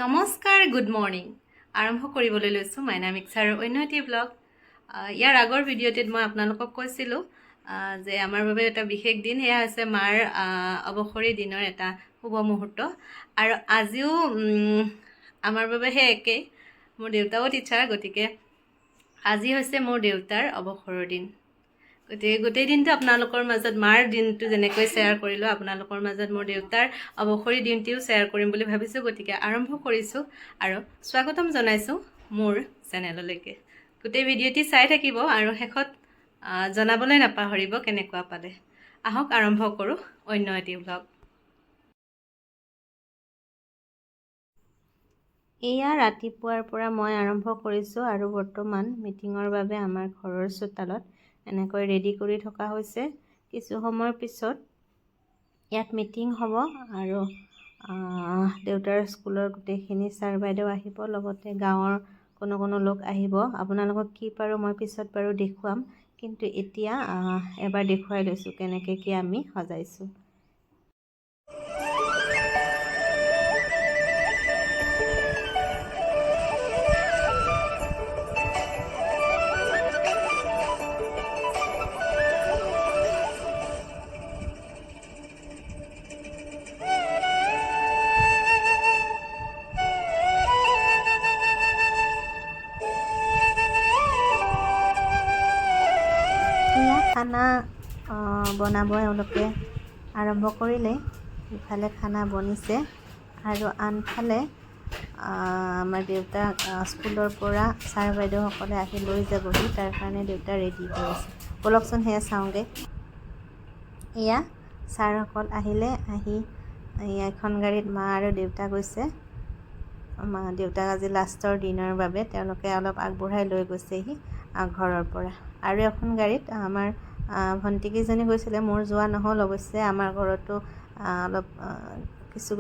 নমস্কাৰ good morning আৰম্ভ কৰিবলৈ লৈছোঁ মাইনা মিক্সাৰৰ অন্য এটি ব্লগ ইয়াৰ আগৰ ভিডিঅ'টিত মই আপোনালোকক কৈছিলোঁ যে আমাৰ বাবে এটা বিশেষ দিন এয়া হৈছে মাৰ অৱসৰী দিনৰ এটা শুভ মুহূৰ্ত আৰু আজিও আমাৰ বাবে সেই একেই মোৰ দেউতাও টিচাৰ গতিকে আজি হৈছে মোৰ দেউতাৰ অৱসৰৰ দিন গতিকে গোটেই দিনটো আপোনালোকৰ মাজত মাৰ দিনটো যেনেকৈ শ্বেয়াৰ কৰিলোঁ আপোনালোকৰ মাজত মোৰ দেউতাৰ অৱসৰী দিনটিও শ্বেয়াৰ কৰিম বুলি ভাবিছোঁ গতিকে আৰম্ভ কৰিছোঁ আৰু স্বাগতম জনাইছোঁ মোৰ চেনেললৈকে গোটেই ভিডিঅ'টি চাই থাকিব আৰু শেষত জনাবলৈ নাপাহৰিব কেনেকুৱা পালে আহক আৰম্ভ কৰোঁ অন্য এটি ব্লগ এয়া ৰাতিপুৱাৰ পৰা মই আৰম্ভ কৰিছোঁ আৰু বৰ্তমান মিটিঙৰ বাবে আমাৰ ঘৰৰ চোতালত এনেকৈ ৰেডি কৰি থকা হৈছে কিছু সময়ৰ পিছত ইয়াত মিটিং হ'ব আৰু দেউতাৰ স্কুলৰ গোটেইখিনি ছাৰ বাইদেউ আহিব লগতে গাঁৱৰ কোনো লোক আহিব আপোনালোকক কি পাৰোঁ মই পিছত বাৰু দেখুৱাম কিন্তু এতিয়া এবাৰ দেখুৱাই লৈছোঁ কেনেকৈ কি আমি সজাইছোঁ খানা বনাব এওঁলোকে আৰম্ভ কৰিলে ইফালে খানা বনিছে আৰু আনফালে আমাৰ দেউতাক স্কুলৰ পৰা ছাৰ বাইদেউসকলে আহি লৈ যাবহি তাৰ কাৰণে দেউতা ৰেডি হৈ আছে ব'লকচোন সেয়া চাওঁগৈ এয়া ছাৰসকল আহিলে আহি এখন গাড়ীত মা আৰু দেউতা গৈছে দেউতাক আজি লাষ্টৰ দিনৰ বাবে তেওঁলোকে অলপ আগবঢ়াই লৈ গৈছেহি ঘৰৰ পৰা আৰু এখন গাড়ীত আমাৰ ভণ্টিকেইজনী গৈছিলে মোৰ যোৱা নহ'ল অৱশ্যে আমাৰ ঘৰতো অলপ কিছু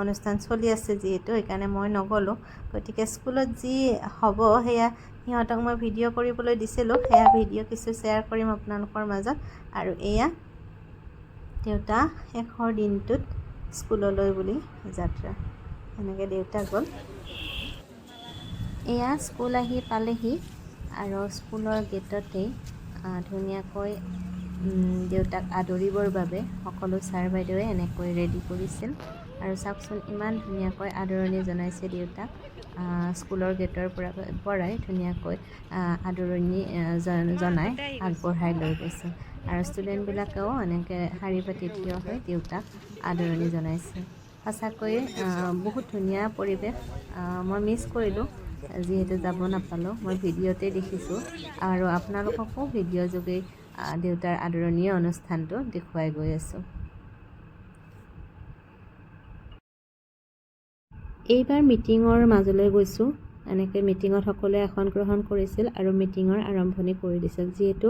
অনুষ্ঠান চলি আছে যিহেতু সেইকাৰণে মই নগ'লোঁ গতিকে স্কুলত যি হ'ব সেয়া সিহঁতক মই ভিডিঅ' কৰিবলৈ দিছিলোঁ সেয়া ভিডিঅ' কিছু শ্বেয়াৰ কৰিম আপোনালোকৰ মাজত আৰু এয়া দেউতা শেষৰ দিনটোত স্কুললৈ বুলি যাত্ৰা এনেকৈ দেউতা গ'ল এয়া স্কুল আহি পালেহি আৰু স্কুলৰ গেটতেই ধুনীয়াকৈ দেউতাক আদৰিবৰ বাবে সকলো ছাৰ বাইদেৱে এনেকৈ ৰেডি কৰিছিল আৰু চাওকচোন ইমান ধুনীয়াকৈ আদৰণি জনাইছে দেউতাক স্কুলৰ গেটৰ পৰাই ধুনীয়াকৈ আদৰণি জনাই আগবঢ়াই লৈ গৈছে আৰু ষ্টুডেণ্টবিলাকেও এনেকৈ শাৰী পাতি থিয় হৈ দেউতাক আদৰণি জনাইছে সঁচাকৈ বহুত ধুনীয়া পৰিৱেশ মই মিছ কৰিলোঁ যিহেতু যাব নাপালোঁ মই ভিডিঅ'তে দেখিছোঁ আৰু আপোনালোককো ভিডিঅ' যোগে দেউতাৰ আদৰণি অনুষ্ঠানটো দেখুৱাই গৈ আছোঁ এইবাৰ মিটিঙৰ মাজলৈ গৈছোঁ এনেকৈ মিটিঙত সকলোৱে আসন গ্ৰহণ কৰিছিল আৰু মিটিঙৰ আৰম্ভণি কৰি দিছিল যিহেতু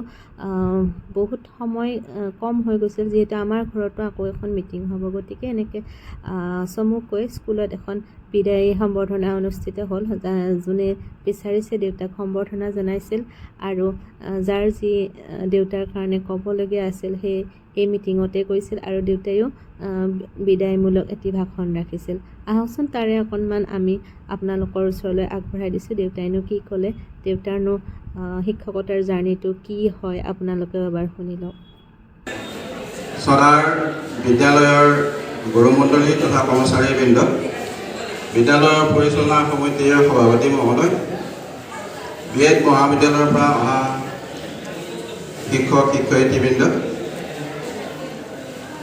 বহুত সময় কম হৈ গৈছিল যিহেতু আমাৰ ঘৰতো আকৌ এখন মিটিং হ'ব গতিকে এনেকৈ চমুকৈ স্কুলত এখন বিদায়ী সম্বৰ্ধনা অনুষ্ঠিত হ'ল যোনে বিচাৰিছে দেউতাক সম্বৰ্ধনা জনাইছিল আৰু যাৰ যি দেউতাৰ কাৰণে ক'বলগীয়া আছিল সেই এই মিটিঙতে কৈছিল আৰু দেউতায়ো বিদায়মূলক এটি ভাষণ ৰাখিছিল আহকচোন তাৰে অকণমান আমি আপোনালোকৰ ওচৰলৈ আগবঢ়াই দিছোঁ দেউতাইনো কি ক'লে দেউতাৰনো শিক্ষকতাৰ জাৰ্ণিটো কি হয় আপোনালোকেও এবাৰ শুনি লওক চৰাৰ বিদ্যালয়ৰ গুৰুমণ্ডলী তথা কৰ্মচাৰীবৃন্দ বিদ্যালয়ৰ পৰিচালনা সমিতিৰ সভাপতি মহোদয় বিএড মহাবিদ্যালয়ৰ পৰা অহা শিক্ষক শিক্ষয়িত্ৰীবৃন্দ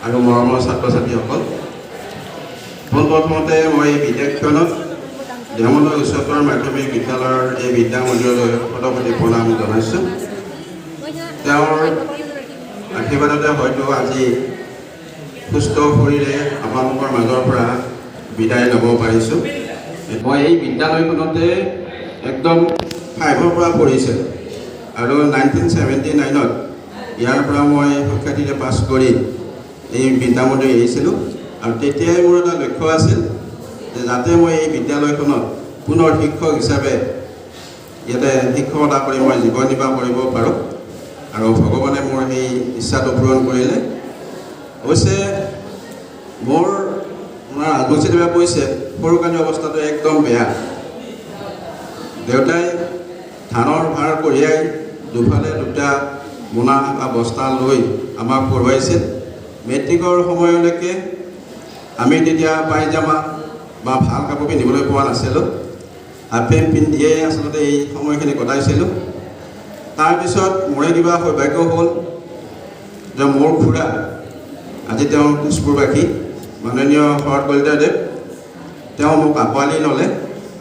আৰু মৰমৰ ছাত্ৰ ছাত্ৰীসকল পোনপ্ৰথমতে মই এই বিদ্যাক্ষণত ধৰ্মদয় উচ্চতৰ মাধ্যমিক বিদ্যালয়ৰ এই বিদ্যামন্দিৰলৈ পদপতি প্ৰণাম জনাইছোঁ তেওঁৰ আশীৰ্বাদতে হয়তো আজি সুস্থ শৰীৰে আপোনালোকৰ মাজৰ পৰা বিদায় ল'ব পাৰিছোঁ মই এই বিদ্যালয়খনতে একদম 5ৰ পৰা পঢ়িছিলোঁ আৰু 1979ত ইয়াৰ পৰা মই সুখ্যাতিৰে পাছ কৰি এই বিদ্যামন্দিৰ এৰিছিলোঁ আৰু তেতিয়াই মোৰ এটা লক্ষ্য আছিল যে যাতে মই এই বিদ্যালয়খনত পুনৰ শিক্ষক হিচাপে ইয়াতে শিক্ষকতা কৰি মই জীৱন নিৰ্বাহ কৰিব পাৰোঁ আৰু ভগৱানে মোৰ সেই ইচ্ছাটো পূৰণ কৰিলে অৱশ্যে মোৰ ৰাজবংশীদেৱে কৈছে সৰুকালীন অৱস্থাটো একদম বেয়া। দেউতাই ধানৰ ভাৰ কঢ়িয়াই দুফালে দুটা মোনা বা বস্তা লৈ আমাক পঢ়ুৱাইছিল। মেট্ৰিকৰ সময়লৈকে আমি তেতিয়া পাইজামা বা ভাল কাপোৰ পিন্ধিবলৈ পোৱা নাছিলোঁ। হাফ পেণ্ট পিন্ধিয়ে আচলতে এই সময়খিনি কটাইছিলোঁ। তাৰপিছত মোৰে কিবা সৌভাগ্য হ'ল যে মোৰ খুৰা, আজি তেওঁ তেজপুৰবাসী, মাননীয় শৰৎ কলিতাদেৱ, তেওঁ মোক আঁকোৱালি ল'লে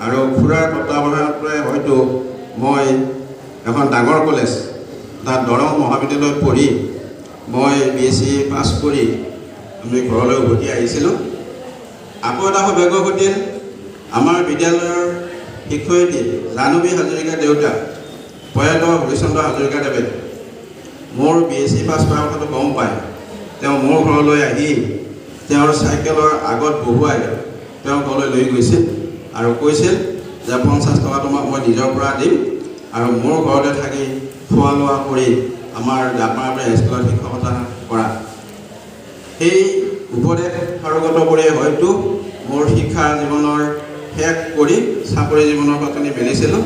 আৰু খুৰাৰ তত্বাৱধানতে হয়তো মই এখন ডাঙৰ কলেজ, তাত দৰং মহাবিদ্যালয়ত পঢ়ি মই BSc পাছ কৰি আমি ঘৰলৈ উভতি আহিছিলোঁ। আকৌ এটা সৌভাগ্য ঘটিল, আমাৰ বিদ্যালয়ৰ শিক্ষয়িত্ৰী জাহ্নৱী হাজৰিকা দেউতা প্ৰয়াত হৰিচন্দ্ৰ হাজৰিকাদেৱে মোৰ BSc পাছ কৰাৰ কথাটো গম পায়। তেওঁ মোৰ ঘৰলৈ আহি তেওঁৰ চাইকেলৰ আগত বহুৱাই তেওঁ ঘৰলৈ লৈ গৈছিল আৰু কৈছিল যে 50 টকা তোমাক মই নিজৰ পৰা দিম আৰু মোৰ ঘৰতে থাকি খোৱা লোৱা কৰি আমাৰ জাপানৰ স্কুলত শিক্ষকতা কৰা। সেই উপদেশ কাৰোগত কৰি হয়তো মোৰ শিক্ষা জীৱনৰ শেষ কৰি চাকৰি জীৱনৰ পাতনি মেলিছিলোঁ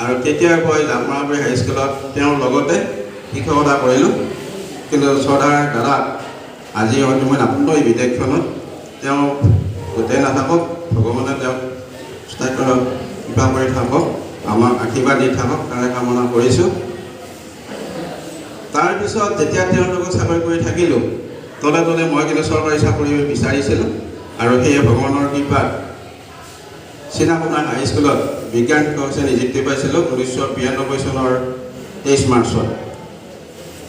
আৰু তেতিয়াৰ পৰাই জাপানৰ হাইস্কুলত তেওঁৰ লগতে শিক্ষকতা কৰিলোঁ। কিন্তু শ্ৰদ্ধাৰ দাদাক আজি হয়তো মই নাপাওঁ এই বিদেশখনত, তেওঁ গোটেই নাথাকক, ভগৱানে তেওঁক কৃপা কৰি থাকক, আমাক আশীৰ্বাদ দি থাকক, তাৰে কামনা কৰিছোঁ। তাৰপিছত যেতিয়া তেওঁৰ লগত চাকৰি কৰি থাকিলোঁ, তলে তলে মই কিন্তু চৰকাৰী চাকৰি বিচাৰিছিলোঁ আৰু সেয়ে ভগৱানৰ কৃপাত চিনাপোনা হাইস্কুলত বিজ্ঞান শিক্ষক হিচাপে নিযুক্তি পাইছিলোঁ 1992 চনৰ 23 মাৰ্চত।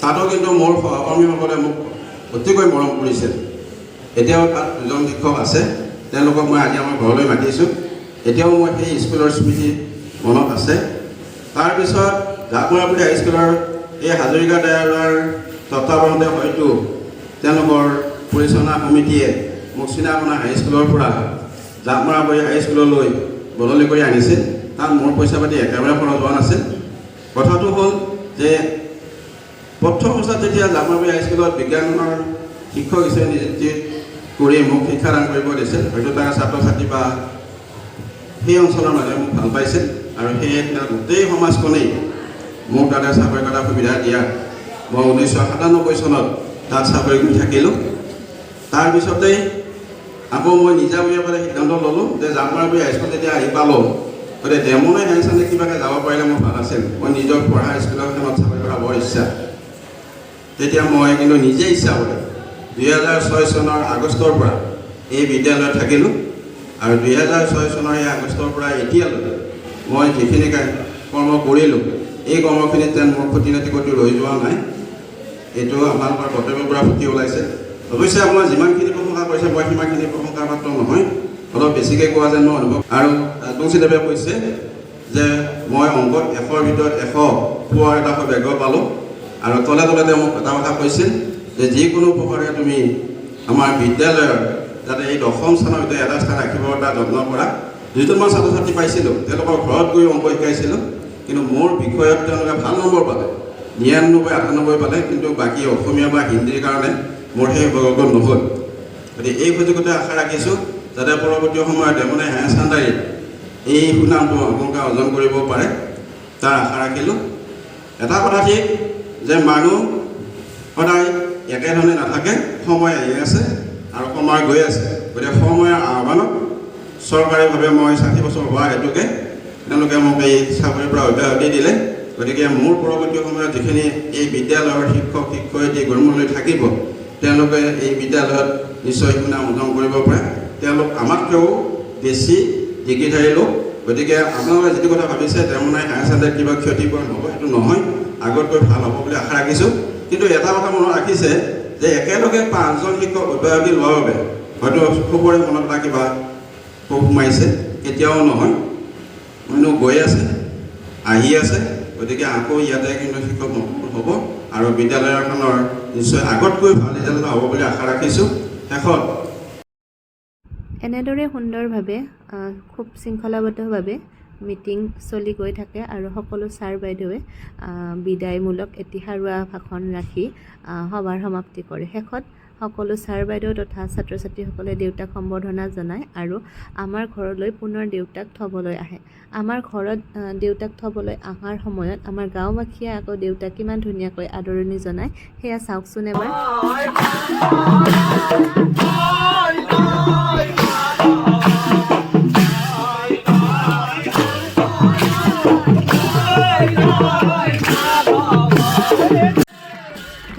তাতো কিন্তু মোৰ সহকৰ্মীসকলে মোক অতিকৈ মৰম কৰিছিল। এতিয়াও তাত দুজন শিক্ষক আছে, তেওঁলোকক মই আজি আমাৰ ঘৰলৈ মাতিছোঁ। এতিয়াও মই সেই স্কুলৰ স্মৃতি মনত আছে। তাৰপিছত জাকমৰাপুৰী হাইস্কুলৰ এই হাজৰিকা দাদাৰ তত্বাৱধানতে হয়তো তেওঁলোকৰ পৰিচালনা সমিতিয়ে মোক চিনাপোনা হাইস্কুলৰ পৰা জাকমৰাপুৰী হাইস্কুললৈ বদলি কৰি আনিছিল। তাত মোৰ পইচা পাতি একেবাৰে খৰচ হোৱা নাছিল। কথাটো হ'ল যে প্ৰথম অৱস্থাত যেতিয়া জাকমৰাপুৰী হাইস্কুলত বিজ্ঞানৰ শিক্ষক হিচাপে নিযুক্তি কৰি মোক শিক্ষাদান কৰিব দিছিল, হয়তো তাৰ ছাত্ৰ ছাত্ৰী বা সেই অঞ্চলৰ মানুহে মোক ভাল পাইছিল আৰু সেয়ে গোটেই সমাজখনেই মোক তাতে চাকৰি কৰাৰ সুবিধা দিয়া। মই 1997 চনত তাত চাকৰি কৰি থাকিলোঁ। তাৰপিছতেই আকৌ মই নিজাববীয়াকৈ সিদ্ধান্ত ল'লোঁ যে জাকমৰাপুৰী হাইস্কুল যেতিয়া আহি পালোঁ, গতিকে ডেমনে হায়াৰ ছেকেণ্ডেৰী কিবাকৈ যাব পাৰিলে মোৰ ভাল আছিল। মই নিজৰ পঢ়া স্কুলখনত চাকৰি কৰা বৰ ইচ্ছা। তেতিয়া মই কিন্তু নিজে ইচ্ছা কৰি 2006 চনৰ আগষ্টৰ পৰা এই বিদ্যালয়ত থাকিলোঁ আৰু 2006 চনৰ এই আগষ্টৰ পৰা এতিয়ালৈ মই যিখিনি কৰ্ম কৰিলোঁ, এই কৰ্মখিনিত যেন মোৰ খুটি নাতি ক'তো ৰৈ যোৱা নাই। এইটো আপোনালোকৰ কৰ্তব্যৰ পৰা ফুটি ওলাইছে। অৱশ্যে আপোনাৰ যিমানখিনি প্ৰশংসা কৰিছে মই সিমানখিনি প্ৰশংসাৰ পাত্ৰ নহয়, অলপ বেছিকৈ কোৱা যেন মই অনুভৱ। আৰু তুলসীদেৱে কৈছে যে মই অংকত 100ৰ ভিতৰত 100 পোৱাৰ এটা সৌভাগ্য পালোঁ আৰু তলে তলে তেওঁ মোক এটা কথা কৈছিল যে যিকোনো প্ৰকাৰে তুমি আমাৰ বিদ্যালয়ৰ যাতে এই 10ম স্থানৰ ভিতৰত এটা স্থান ৰাখিব তাৰ যত্ন কৰা। 2জনমান ছাত্ৰ ছাত্ৰী পাইছিলোঁ, তেওঁলোকৰ ঘৰত গৈ অংক শিকাইছিলোঁ, কিন্তু মোৰ বিষয়ত তেওঁলোকে ভাল নম্বৰ পালে, 99-98 পালে, কিন্তু বাকী অসমীয়া বা হিন্দীৰ কাৰণে মোৰ সেই সৌভাগ্য নহ'ল। গতিকে এই সুযোগতে আশা ৰাখিছোঁ যাতে পৰৱৰ্তী সময়ত ডেমনে হায়াৰ ছেকেণ্ডাৰীত এই সুনামটো আপোনালোকে অৰ্জন কৰিব পাৰে, তাৰ আশা ৰাখিলোঁ। এটা কথা ঠিক যে মানুহ সদায় একেধৰণে নাথাকে, সময় আহি আছে আৰু সময় গৈ আছে। গতিকে সময়ৰ আহ্বানত চৰকাৰীভাৱে মই 60 বছৰ হোৱা হেতুকে তেওঁলোকে মোক এই চাকৰিৰ পৰা অব্যাহতি দিলে। গতিকে মোৰ পৰৱৰ্তী সময়ত যিখিনি এই বিদ্যালয়ৰ শিক্ষক শিক্ষয়িত্ৰী গুৰুমূললৈ থাকিব, তেওঁলোকে এই বিদ্যালয়ত নিশ্চয় সুনাম অৰ্জন কৰিব পাৰে। তেওঁলোক আমাতকৈও বেছি ডিগ্ৰীধাৰী লোক। গতিকে আপোনালোকে যিটো কথা ভাবিছে ডেমনে হায়াৰ ছেকেণ্ডাৰীত কিবা ক্ষতিপূৰণ হ'ব, সেইটো নহয়, আগতকৈ ভাল হ'ব বুলি আশা ৰাখিছোঁ। কিন্তু এটা কথা মনত ৰাখিছে যে একেলগে 5জন শিক্ষক অব্যাহতি লোৱাৰ বাবে হয়তো সকলোৰে মনত এটা কিবা ক্ষোভ সোমাইছে, কেতিয়াও নহয়। মানুহ গৈ আছে, আহি আছে। গতিকে আকৌ ইয়াতে কিন্তু শিক্ষক নতুন হ'ব আৰু বিদ্যালয়খনৰ নিশ্চয় আগতকৈ ভাল ৰিজাল্ট হ'ব বুলি আশা ৰাখিছোঁ। শেষত এনেদৰে সুন্দৰভাৱে খুব শৃংখলাবদ্ধভাৱে মিটিং চলি গৈ থাকে আৰু সকলো ছাৰ বাইদেৱে বিদায়মূলক এটি সাৰুৱা ভাষণ ৰাখি সভাৰ সমাপ্তি কৰে। শেষত সকলো ছাৰ বাইদেউ তথা ছাত্ৰ ছাত্ৰীসকলে দেউতাক সম্বৰ্ধনা জনায় আৰু আমাৰ ঘৰলৈ পুনৰ দেউতাক থ'বলৈ আহে। আমাৰ ঘৰত দেউতাক থ'বলৈ অহাৰ সময়ত আমাৰ গাঁওবাসীয়ে আকৌ দেউতাক কিমান ধুনীয়াকৈ আদৰণি জনায় সেয়া চাওকচোন এবাৰ।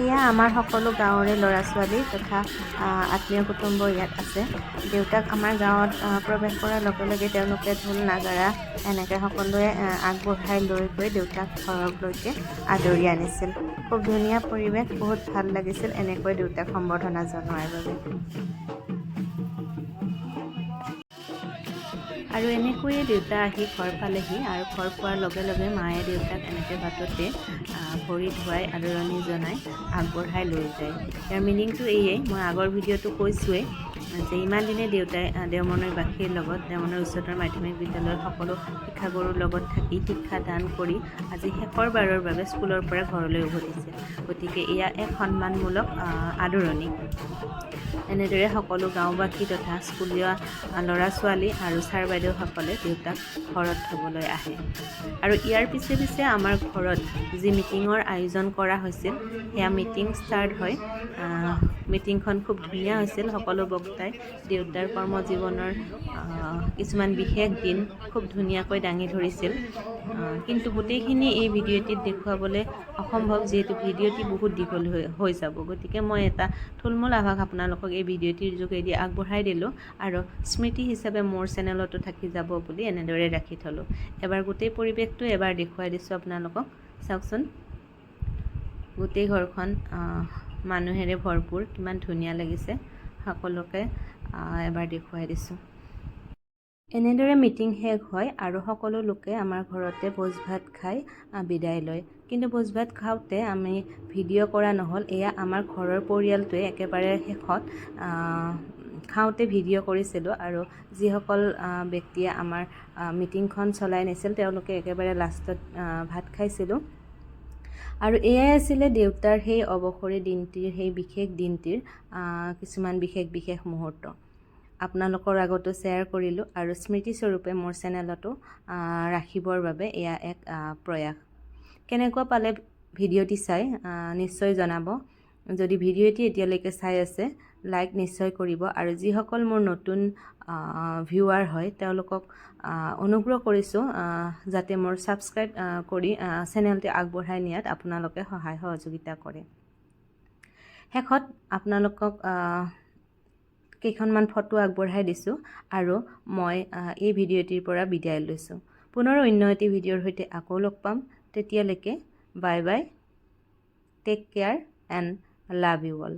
এয়া আমাৰ সকলো গাঁৱৰে ল'ৰা ছোৱালী তথা আত্মীয় কুটুম্ব ইয়াত আছে। দেউতাক আমাৰ গাঁৱত প্ৰৱেশ কৰাৰ লগে লগে তেওঁলোকে ঢোল নাগাৰা এনেকৈ সকলোৱে আগবঢ়াই লৈ গৈ দেউতাক ঘৰলৈকে আদৰি আনিছিল। খুব ধুনীয়া পৰিৱেশ, বহুত ভাল লাগিছিল এনেকৈ দেউতাক সম্বৰ্ধনা জনোৱাৰ বাবে। আৰু এনেকৈয়ে দেউতা আহি ঘৰ পালেহি আৰু ঘৰ পোৱাৰ লগে লগে মায়ে দেউতাক এনেকৈ বাটতে ভৰি ধুৱাই আদৰণি জনাই আগবঢ়াই লৈ যায়। ইয়াৰ মিনিংটো এয়েই, মই আগৰ ভিডিঅ'টো কৈছোঁৱেই যে ইমান দিনে দেউতাই দেওমনৈবাসীৰ লগত দেওমনৈ উচ্চতৰ মাধ্যমিক বিদ্যালয়ৰ সকলো শিক্ষাগুৰুৰ লগত থাকি শিক্ষা দান কৰি আজি শেষৰবাৰৰ বাবে স্কুলৰ পৰা ঘৰলৈ উভতিছে। গতিকে এয়া এক সন্মানমূলক আদৰণি। এনেদৰে সকলো গাঁওবাসী তথা স্কুলীয়া ল'ৰা ছোৱালী আৰু ছাৰ বাইদেউসকলে দেউতাক ঘৰত থ'বলৈ আহে। আৰু ইয়াৰ পিছে পিছে আমাৰ ঘৰত যি মিটিঙৰ আয়োজন কৰা হৈছিল সেয়া মিটিং ষ্টাৰ্ট হয়। মিটিংখন খুব ধুনীয়া হৈছিল। সকলো বক্তাই দেউতাৰ কৰ্মজীৱনৰ কিছুমান বিশেষ দিন খুব ধুনীয়াকৈ দাঙি ধৰিছিল। কিন্তু গোটেইখিনি এই ভিডিঅ'টিত দেখুৱাবলৈ অসম্ভৱ, যিহেতু ভিডিঅ'টি বহুত দীঘল হৈ যাব। গতিকে মই এটা থুলমূল আভাস আপোনালোকক এই ভিডিঅ'টিৰ যোগেদি আগবঢ়াই দিলোঁ আৰু স্মৃতি হিচাপে মোৰ চেনেলতো থাকি যাব বুলি এনেদৰে ৰাখি থ'লোঁ। এবাৰ গোটেই পৰিৱেশটো এবাৰ দেখুৱাই দিছোঁ আপোনালোকক, চাওকচোন। গোটেই ঘৰখন মানুহেৰে ভৰপূৰ, কিমান ধুনীয়া লাগিছে। সকলোকে এবাৰ দেখুৱাই দিছোঁ। এনেদৰে মিটিং শেষ হয় আৰু সকলো লোকে আমাৰ ঘৰতে ভোজ ভাত খাই বিদায় লয়। কিন্তু ভোজ ভাত খাওঁতে আমি ভিডিঅ' কৰা নহ'ল। এয়া আমাৰ ঘৰৰ পৰিয়ালটোৱে একেবাৰে শেষত খাওঁতে ভিডিঅ' কৰিছিলোঁ আৰু যিসকল ব্যক্তিয়ে আমাৰ মিটিংখন চলাই নিছিল তেওঁলোকে একেবাৰে লাষ্টত ভাত খাইছিলোঁ। আৰু এয়াই আছিলে দেউতাৰ সেই অৱসৰী দিনটিৰ, সেই বিশেষ দিনটিৰ কিছুমান বিশেষ মুহূৰ্ত। আপোনালোকৰ আগতো শ্বেয়াৰ কৰিলোঁ আৰু স্মৃতিস্বৰূপে মোৰ চেনেলতো ৰাখিবৰ বাবে এয়া এক প্ৰয়াস। কেনেকুৱা পালে ভিডিঅ'টি চাই নিশ্চয় জনাব। যদি ভিডিঅ'টি এতিয়ালৈকে চাই আছে লাইক নিশ্চয় কৰিব আৰু যিসকল মোৰ নতুন ভিউৱাৰ হয় তেওঁলোকক অনুগ্ৰহ কৰিছোঁ যাতে মোৰ ছাবস্ক্ৰাইব কৰি চেনেলটি আগবঢ়াই নিয়াত আপোনালোকে সহায় সহযোগিতা কৰে। শেষত আপোনালোকক কেইখনমান ফটো আগবঢ়াই দিছোঁ আৰু মই এই ভিডিঅ'টিৰ পৰা বিদায় লৈছোঁ। পুনৰ অন্য এটি ভিডিঅ'ৰ সৈতে আকৌ লগ পাম। তেতিয়ালৈকে bye bye, take care and love you all.